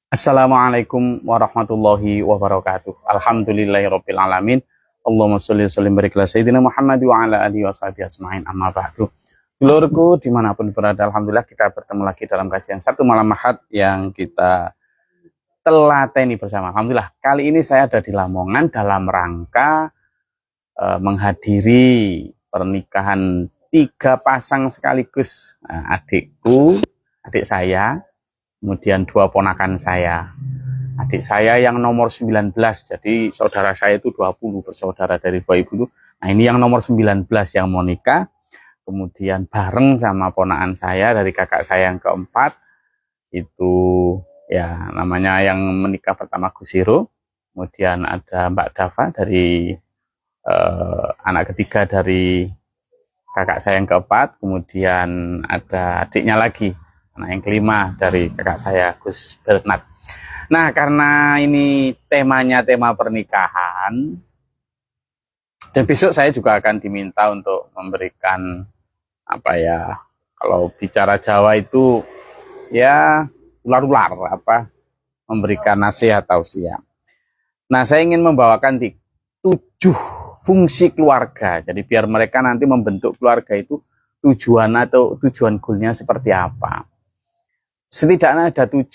Assalamualaikum warahmatullahi wabarakatuh. Alhamdulillahirabbil alamin. Allahumma sholli wa sallim barik ala sayyidina Muhammad wa ala alihi washabihi ajmain. Amma ba'du. Dulurku dimanapun berada, alhamdulillah kita bertemu lagi dalam kajian satu malam Ahad yang kita telateni bersama. Alhamdulillah kali ini saya ada di Lamongan dalam rangka menghadiri pernikahan 3 pasang sekaligus. Adik saya, kemudian 2 ponakan saya. Adik saya yang nomor 19, jadi saudara saya itu 20 bersaudara dari 2 ibu itu. Nah ini yang nomor 19 yang mau nikah, kemudian bareng sama ponakan saya dari kakak saya yang keempat, itu ya namanya yang menikah pertama Gusiro, kemudian ada Mbak Dava dari anak ketiga dari kakak saya yang keempat, kemudian ada adiknya lagi, anak yang kelima dari kakak saya Gus Bernard. Nah karena ini temanya tema pernikahan, dan besok saya juga akan diminta untuk memberikan apa ya, kalau bicara Jawa itu ya ular-ular memberikan nasihat tausiah. Nah saya ingin membawakan 7 fungsi keluarga, jadi biar mereka nanti membentuk keluarga itu tujuan atau tujuan goalnya seperti apa. Setidaknya ada 7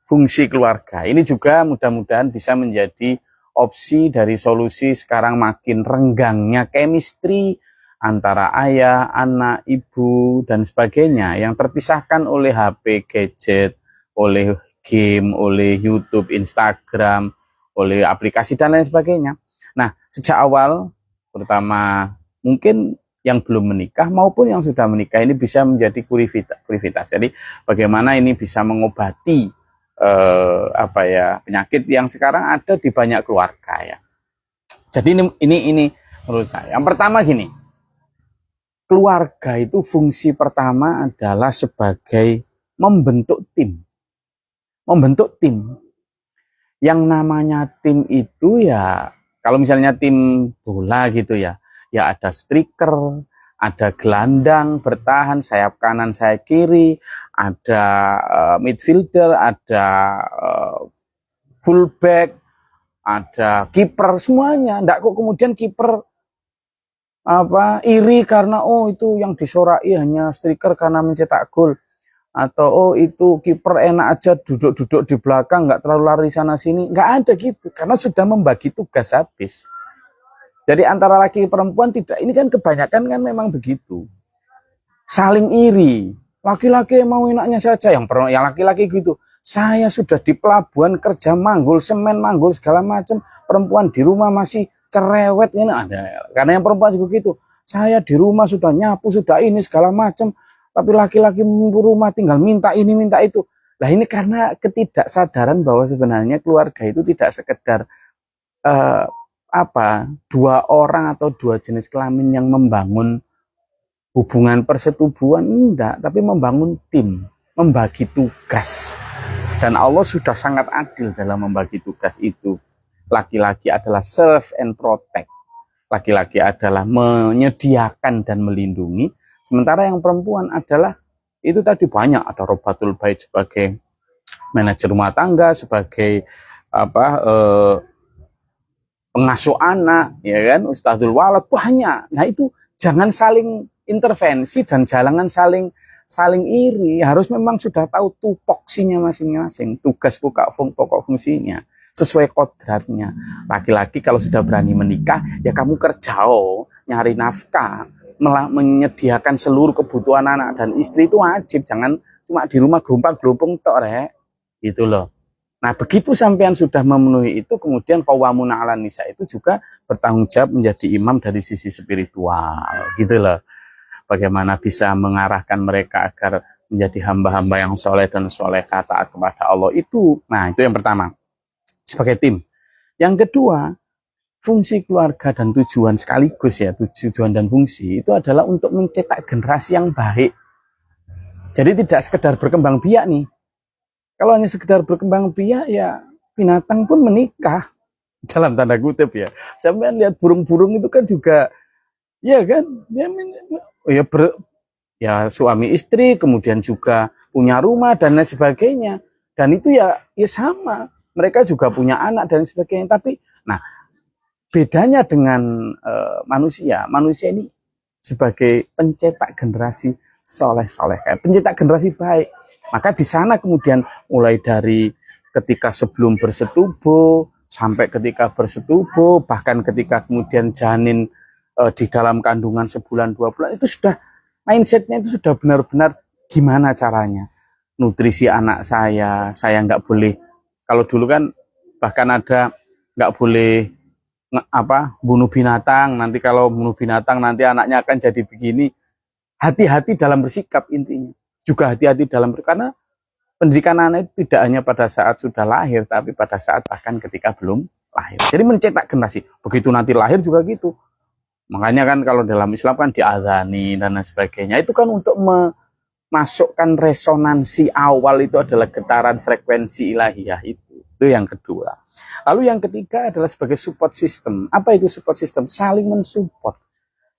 fungsi keluarga. Ini juga mudah-mudahan bisa menjadi opsi dari solusi sekarang makin renggangnya chemistry antara ayah, anak, ibu, dan sebagainya yang terpisahkan oleh HP, gadget, oleh game, oleh YouTube, Instagram, oleh aplikasi, dan lain sebagainya. Nah, sejak awal, terutama mungkin yang belum menikah maupun yang sudah menikah, ini bisa menjadi kuriositas. Jadi bagaimana ini bisa mengobati penyakit yang sekarang ada di banyak keluarga ya. Jadi ini menurut saya. Yang pertama gini, keluarga itu fungsi pertama adalah sebagai membentuk tim. Membentuk tim. Yang namanya tim itu ya, kalau misalnya tim bola gitu ya ada striker, ada gelandang bertahan, sayap kanan, sayap kiri, ada midfielder, ada fullback, ada kiper, semuanya. Nggak kok kemudian kiper iri karena itu yang disorai hanya striker karena mencetak gol, atau itu kiper enak aja duduk-duduk di belakang nggak terlalu lari sana sini. Nggak ada gitu, karena sudah membagi tugas habis. Jadi antara laki perempuan tidak, ini kan kebanyakan kan memang begitu, saling iri. Laki-laki mau enaknya saja, yang laki-laki gitu, saya sudah di pelabuhan kerja manggul semen, manggul segala macam, perempuan di rumah masih cerewet, ini ada. Karena yang perempuan juga gitu, saya di rumah sudah nyapu, sudah ini segala macam, tapi laki-laki rumah tinggal minta ini minta itu. Nah ini karena ketidaksadaran bahwa sebenarnya keluarga itu tidak sekedar 2 orang atau 2 jenis kelamin yang membangun hubungan persetubuhan, enggak, tapi membangun tim, membagi tugas. Dan Allah sudah sangat adil dalam membagi tugas itu. Laki-laki adalah serve and protect, laki-laki adalah menyediakan dan melindungi, sementara yang perempuan adalah itu tadi banyak, ada robatul bait sebagai manajer rumah tangga, sebagai pengasuh anak, ya kan, ustadzul walad, banyak. Nah itu jangan saling intervensi dan jangan saling iri. Harus memang sudah tahu tupoksinya masing-masing, tugas pokok fungsinya sesuai kodratnya. Laki-laki kalau sudah berani menikah, ya kamu kerja, nyari nafkah, menyediakan seluruh kebutuhan anak dan istri itu wajib. Jangan cuma di rumah gelompang-gelompong tok, rek. Gitu loh. Nah begitu sampean sudah memenuhi itu, kemudian qawwamuna 'alan nisa itu juga bertanggung jawab menjadi imam dari sisi spiritual, gitu loh. Bagaimana bisa mengarahkan mereka agar menjadi hamba-hamba yang soleh dan solehah, taat kepada Allah itu. Nah itu yang pertama, sebagai tim. Yang kedua, fungsi keluarga dan tujuan sekaligus ya, tujuan dan fungsi itu adalah untuk mencetak generasi yang baik. Jadi tidak sekedar berkembang biak nih. Kalau hanya sekedar berkembang biak ya binatang pun menikah dalam tanda kutip ya. Sampai lihat burung-burung itu kan juga ya kan, ya suami istri, kemudian juga punya rumah dan lain sebagainya. Dan itu ya sama. Mereka juga punya anak dan sebagainya. Tapi, nah, bedanya dengan manusia ini sebagai pencetak generasi soleh-soleh, pencetak generasi baik. Maka di sana kemudian mulai dari ketika sebelum bersetubuh, sampai ketika bersetubuh, bahkan ketika kemudian janin di dalam kandungan sebulan 2 bulan, itu sudah mindsetnya itu sudah benar-benar gimana caranya nutrisi anak saya nggak boleh, kalau dulu kan bahkan ada nggak boleh bunuh binatang, nanti kalau bunuh binatang nanti anaknya akan jadi begini. Hati-hati dalam bersikap intinya, juga hati-hati dalam karena pendidikan anak itu tidak hanya pada saat sudah lahir, tapi pada saat bahkan ketika belum lahir. Jadi mencetak generasi, begitu nanti lahir juga gitu. Makanya kan kalau dalam Islam kan diadzani dan lain sebagainya, itu kan untuk memasukkan resonansi awal, itu adalah getaran frekuensi ilahiyah itu yang kedua. Lalu yang ketiga adalah sebagai support system. Apa itu support system? Saling mensupport.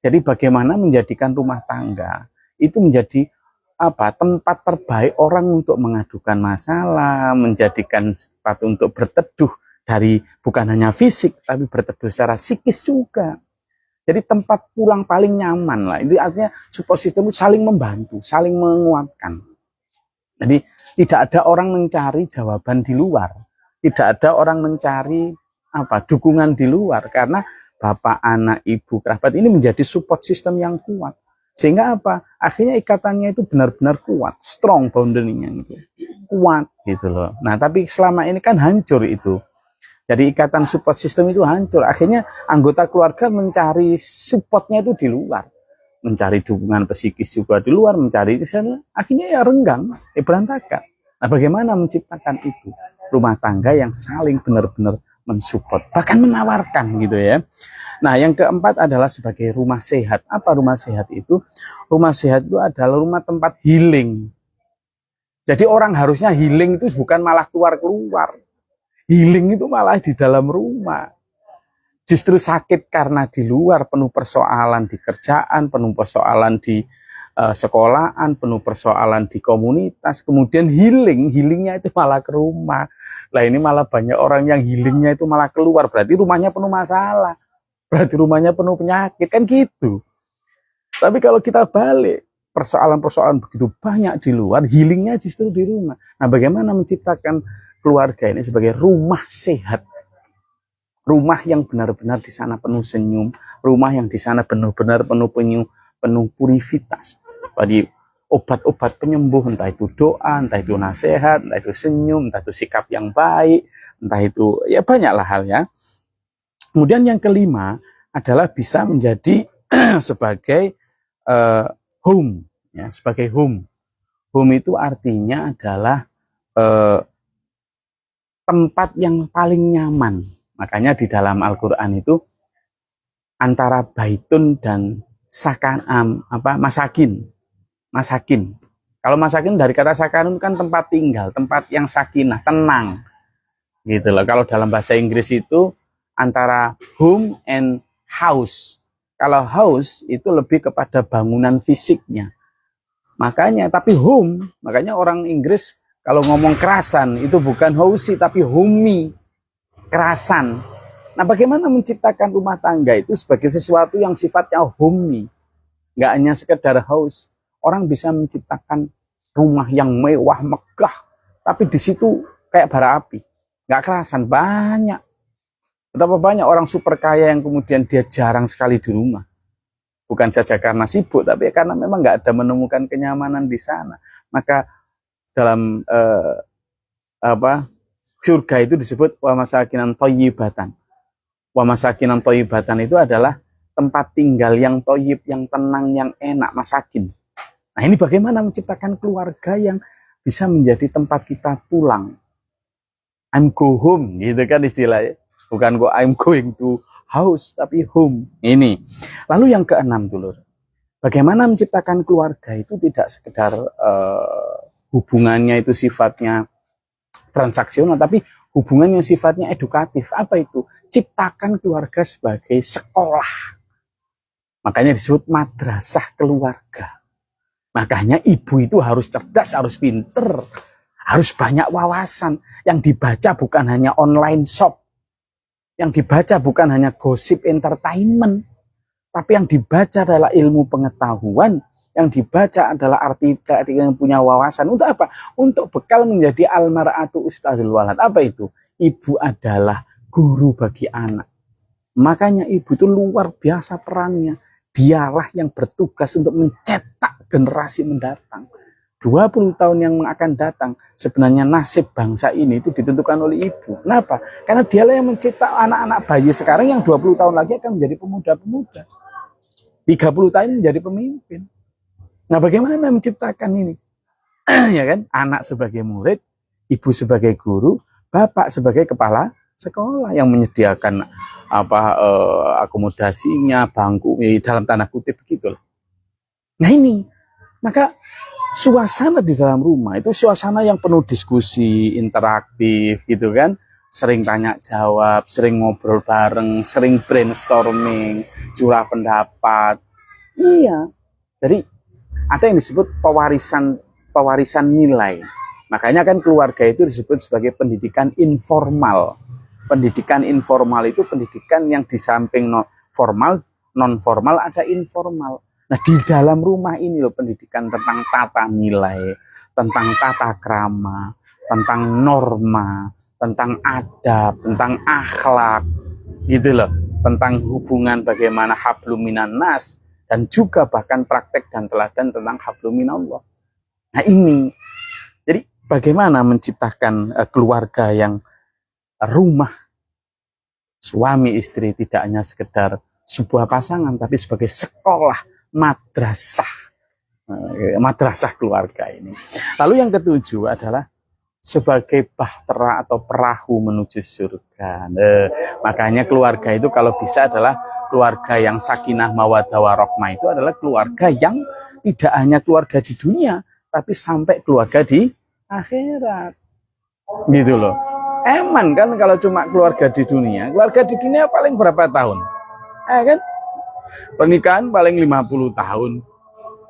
Jadi bagaimana menjadikan rumah tangga itu menjadi tempat terbaik orang untuk mengadukan masalah, menjadikan tempat untuk berteduh dari bukan hanya fisik tapi berteduh secara psikis juga. Jadi tempat pulang paling nyaman lah. Itu artinya support system itu saling membantu, saling menguatkan. Jadi tidak ada orang mencari jawaban di luar, tidak ada orang mencari dukungan di luar, karena bapak, anak, ibu, kerabat ini menjadi support system yang kuat. Sehingga akhirnya ikatannya itu benar-benar kuat, strong boundary-nya gitu. Kuat gitu loh. Nah, tapi selama ini kan hancur itu. Jadi ikatan support system itu hancur. Akhirnya anggota keluarga mencari supportnya itu di luar. Mencari dukungan psikis juga di luar, mencari di sana. Akhirnya ya renggang, berantakan. Nah, bagaimana menciptakan itu? Rumah tangga yang saling benar-benar mensupport, bahkan menawarkan gitu ya. Nah, yang keempat adalah sebagai rumah sehat. Apa rumah sehat itu? Rumah sehat itu adalah rumah tempat healing. Jadi orang harusnya healing itu bukan malah keluar-keluar. Healing itu malah di dalam rumah. Justru sakit karena di luar, penuh persoalan di kerjaan, penuh persoalan di sekolahan, penuh persoalan di komunitas, kemudian healingnya itu malah ke rumah. Lah ini malah banyak orang yang healingnya itu malah keluar, berarti rumahnya penuh masalah, berarti rumahnya penuh penyakit, kan gitu. Tapi kalau kita balik, persoalan-persoalan begitu banyak di luar, healingnya justru di rumah. Nah, bagaimana menciptakan keluarga ini sebagai rumah sehat, rumah yang benar-benar di sana penuh senyum, rumah yang di sana benar-benar penuh purifitas. Tadi obat-obat penyembuh, entah itu doa, entah itu nasihat, entah itu senyum, entah itu sikap yang baik, entah itu ya banyaklah halnya. Kemudian yang kelima adalah bisa menjadi sebagai home, ya, sebagai home. Home itu artinya adalah tempat yang paling nyaman. Makanya di dalam Al-Quran itu antara baitun dan masakin. Kalau masakin dari kata sakanun kan tempat tinggal, tempat yang sakinah, tenang. Gitu loh. Kalau dalam bahasa Inggris itu antara home and house. Kalau house itu lebih kepada bangunan fisiknya. Makanya orang Inggris kalau ngomong kerasan itu bukan housey tapi homey, kerasan. Nah, bagaimana menciptakan rumah tangga itu sebagai sesuatu yang sifatnya homey, nggak hanya sekedar house. Orang bisa menciptakan rumah yang mewah, megah, tapi di situ kayak bara api, nggak kerasan. Banyak, betapa banyak orang super kaya yang kemudian dia jarang sekali di rumah, bukan saja karena sibuk, tapi karena memang nggak ada menemukan kenyamanan di sana. Maka dalam surga itu disebut wa masakinan thayyibatan. Wa masakinan thayyibatan itu adalah tempat tinggal yang thayyib, yang tenang, yang enak, masakin. Nah, ini bagaimana menciptakan keluarga yang bisa menjadi tempat kita pulang. I'm go home, gitu kan istilahnya. Bukan kok I'm going to house, tapi home. Ini. Lalu yang keenam dulu. Bagaimana menciptakan keluarga itu tidak sekedar hubungannya itu sifatnya transaksional, tapi hubungannya sifatnya edukatif. Apa itu? Ciptakan keluarga sebagai sekolah. Makanya disebut madrasah keluarga. Makanya ibu itu harus cerdas, harus pinter, Harus banyak wawasan. Yang dibaca bukan hanya online shop. Yang dibaca bukan hanya gosip entertainment. Tapi yang dibaca adalah ilmu pengetahuan. Yang dibaca adalah artikel yang punya wawasan. Untuk apa? Untuk bekal menjadi almar'atu ustadzul walad. Apa itu? Ibu adalah guru bagi anak. Makanya ibu itu luar biasa perannya. Dialah yang bertugas untuk mencetak generasi mendatang. 20 tahun yang akan datang, sebenarnya nasib bangsa ini itu ditentukan oleh ibu. Kenapa? Karena dialah yang mencetak anak-anak bayi sekarang yang 20 tahun lagi akan menjadi pemuda-pemuda. 30 tahun menjadi pemimpin. Nah, bagaimana menciptakan ini? Ya kan? Anak sebagai murid, ibu sebagai guru, bapak sebagai kepala sekolah yang menyediakan akomodasinya, bangku, dalam tanda kutip begitu. Nah ini, maka suasana di dalam rumah itu suasana yang penuh diskusi, interaktif gitu kan. Sering tanya jawab, sering ngobrol bareng, sering brainstorming, curah pendapat. Iya. Jadi ada yang disebut pewarisan nilai. Makanya kan keluarga itu disebut sebagai pendidikan informal. Pendidikan informal itu pendidikan yang di samping formal, non formal ada informal. Nah, di dalam rumah ini loh pendidikan tentang tata nilai, tentang tata krama, tentang norma, tentang adab, tentang akhlak, gitu loh. Tentang hubungan bagaimana hablum minan nas, dan juga bahkan praktek dan teladan tentang hablum minallah. Nah ini, jadi bagaimana menciptakan keluarga yang rumah, suami istri tidak hanya sekedar sebuah pasangan, tapi sebagai sekolah, madrasah keluarga ini. Lalu yang ketujuh adalah sebagai bahtera atau perahu menuju surga. Makanya keluarga itu kalau bisa adalah keluarga yang sakinah mawaddah warahmah, itu adalah keluarga yang tidak hanya keluarga di dunia, tapi sampai keluarga di akhirat. Gitu loh. Eman kan kalau cuma keluarga di dunia paling berapa tahun? Kan? Pernikahan paling 50 tahun,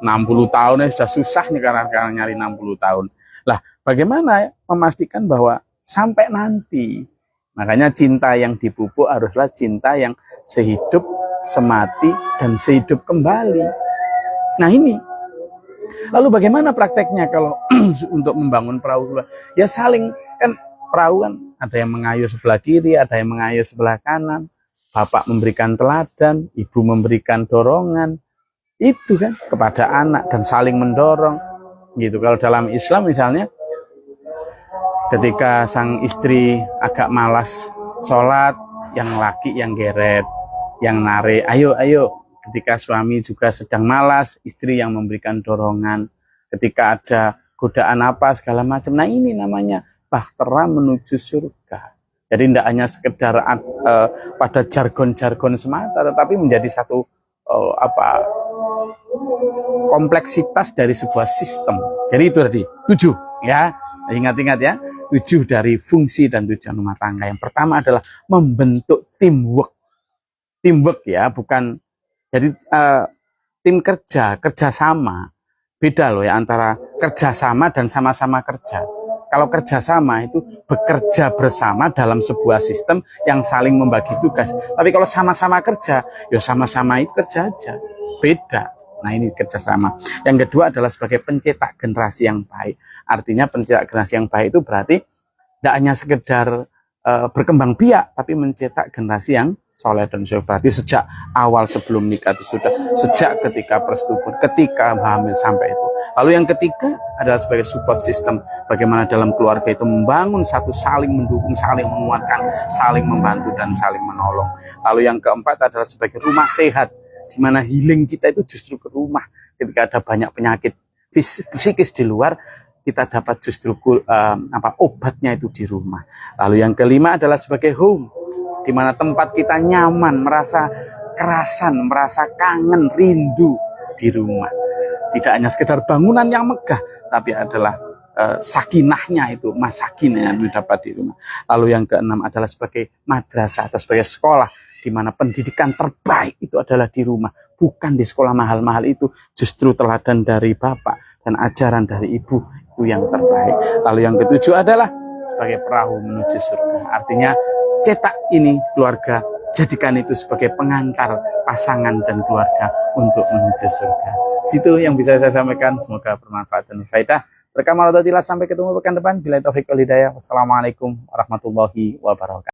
60 tahun ya sudah susah nih karena nyari 60 tahun. Lah, bagaimana memastikan bahwa sampai nanti? Makanya cinta yang dipupuk haruslah cinta yang sehidup, semati, dan sehidup kembali. Nah ini. Lalu bagaimana prakteknya kalau untuk membangun perahu? Ya saling, kan perahu kan ada yang mengayuh sebelah kiri, ada yang mengayuh sebelah kanan. Bapak memberikan teladan, ibu memberikan dorongan, itu kan kepada anak dan saling mendorong. Gitu. Kalau dalam Islam misalnya, ketika sang istri agak malas sholat, yang laki yang geret, yang narik, ayo. Ketika suami juga sedang malas, istri yang memberikan dorongan. Ketika ada godaan apa segala macam. Nah ini namanya bahtera menuju surga. Jadi tidak hanya sekedar pada jargon-jargon semata, tetapi menjadi satu kompleksitas dari sebuah sistem. Jadi itu tadi 7 ya. Ingat-ingat ya, 7 dari fungsi dan tujuan rumah tangga. Yang pertama adalah membentuk teamwork. Teamwork ya, bukan jadi tim kerjasama. Beda loh ya antara kerjasama dan sama-sama kerja. Kalau kerjasama itu bekerja bersama dalam sebuah sistem yang saling membagi tugas. Tapi kalau sama-sama kerja, ya sama-sama itu kerja aja. Beda. Nah ini kerjasama. Yang kedua adalah sebagai pencetak generasi yang baik. Artinya pencetak generasi yang baik itu berarti tidak hanya sekedar berkembang biak, tapi mencetak generasi yang soleh dan soleh. Berarti sejak awal sebelum nikah itu sudah, sejak ketika persetubuhan, ketika hamil sampai itu. Lalu yang ketiga adalah sebagai support system, bagaimana dalam keluarga itu membangun satu saling mendukung, saling menguatkan, saling membantu dan saling menolong. Lalu yang keempat adalah sebagai rumah sehat, di mana healing kita itu justru ke rumah. Ketika ada banyak penyakit psikis di luar, kita dapat justru obatnya itu di rumah. Lalu yang kelima adalah sebagai home, di mana tempat kita nyaman, merasa kerasan, merasa kangen, rindu di rumah. Tidak hanya sekedar bangunan yang megah, tapi adalah sakinahnya itu, masakinnya yang dapat di rumah. Lalu yang keenam adalah sebagai madrasah atau sebagai sekolah, di mana pendidikan terbaik itu adalah di rumah, bukan di sekolah mahal-mahal itu. Justru teladan dari bapak dan ajaran dari ibu itu yang terbaik. Lalu yang ketujuh adalah sebagai perahu menuju surga. Artinya cetak ini keluarga, jadikan itu sebagai pengantar pasangan dan keluarga untuk menuju surga. Itu yang bisa saya sampaikan. Semoga bermanfaat dan berfaedah. Berkah sampai ketemu pekan depan. Bila taufik wal hidayah. Wassalamualaikum warahmatullahi wabarakatuh.